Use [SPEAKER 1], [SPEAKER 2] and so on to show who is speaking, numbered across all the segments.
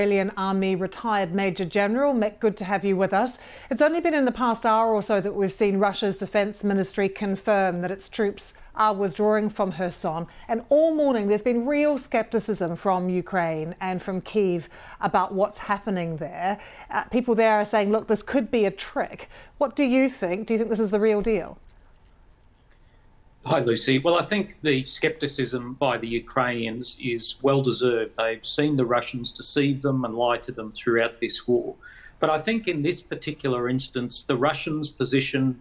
[SPEAKER 1] Australian Army retired Major General. Mick, good to have you with us. It's only been in the past hour or so that we've seen Russia's Defence Ministry confirm that its troops are withdrawing from Kherson. And all morning there's been real scepticism from Ukraine and from Kyiv about what's happening there. People there are saying, look, this could be a trick. What do you think? Do you think this is the real deal?
[SPEAKER 2] Hi, Lucy. Well, I think the scepticism by the Ukrainians is well-deserved. They've seen the Russians deceive them and lie to them throughout this war. But I think in this particular instance, the Russians' position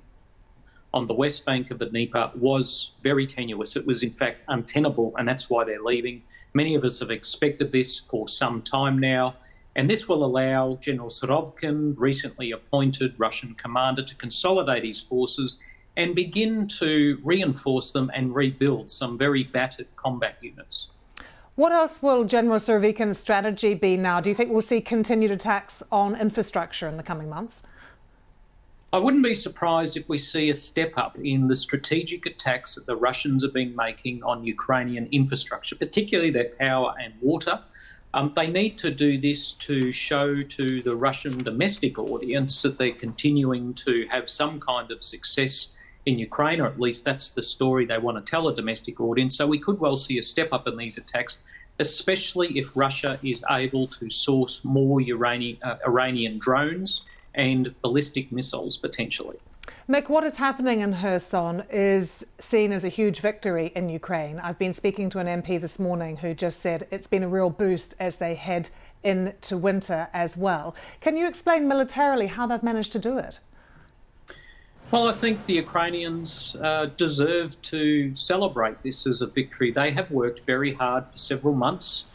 [SPEAKER 2] on the west bank of the Dnieper was very tenuous. It was, in fact, untenable, and that's why they're leaving. Many of us have expected this for some time now, and this will allow General Surovikin, recently appointed Russian commander, to consolidate his forces and begin to reinforce them and rebuild some very battered combat units.
[SPEAKER 1] What else will General Surovikin's strategy be now? Do you think we'll see continued attacks on infrastructure in the coming months?
[SPEAKER 2] I wouldn't be surprised if we see a step up in the strategic attacks that the Russians have been making on Ukrainian infrastructure, particularly their power and water. They need to do this to show to the Russian domestic audience that they're continuing to have some kind of success in Ukraine, or at least that's the story they want to tell a domestic audience. So we could well see a step up in these attacks, especially if Russia is able to source more Iranian drones and ballistic missiles, potentially.
[SPEAKER 1] Mick, what is happening in Kherson is seen as a huge victory in Ukraine. I've been speaking to an MP this morning who just said it's been a real boost as they head into winter as well. Can you explain militarily how they've managed to do it?
[SPEAKER 2] Well, I think the Ukrainians deserve to celebrate this as a victory. They have worked very hard for several months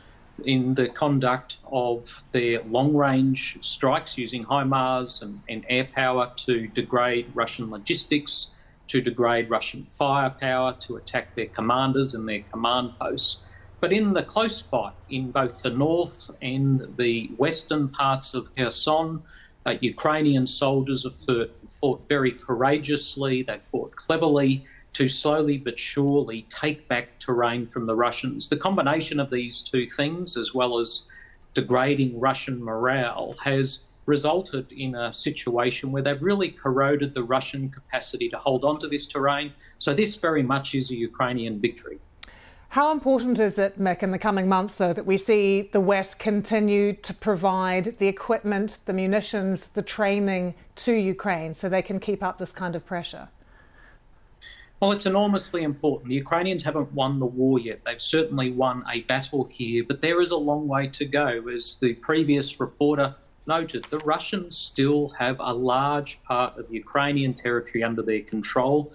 [SPEAKER 2] in the conduct of their long-range strikes using HIMARS and air power to degrade Russian logistics, to degrade Russian firepower, to attack their commanders and their command posts. But in the close fight in both the north and the western parts of Kherson, Ukrainian soldiers have fought very courageously, they've fought cleverly to slowly but surely take back terrain from the Russians. The combination of these two things, as well as degrading Russian morale, has resulted in a situation where they've really corroded the Russian capacity to hold on to this terrain. So this very much is a Ukrainian victory.
[SPEAKER 1] How important is it, Mick, in the coming months, though, that we see the West continue to provide the equipment, the munitions, the training to Ukraine so they can keep up this kind of pressure?
[SPEAKER 2] Well, it's enormously important. The Ukrainians haven't won the war yet. They've certainly won a battle here, but there is a long way to go. As the previous reporter noted, the Russians still have a large part of Ukrainian territory under their control.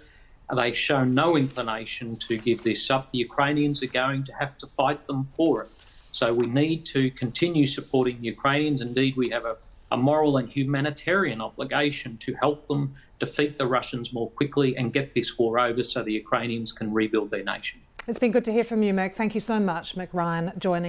[SPEAKER 2] They've shown no inclination to give this up. The Ukrainians are going to have to fight them for it. So we need to continue supporting the Ukrainians. Indeed, we have a moral and humanitarian obligation to help them defeat the Russians more quickly and get this war over so the Ukrainians can rebuild their nation.
[SPEAKER 1] It's been good to hear from you, Mick. Thank you so much. Mick Ryan joining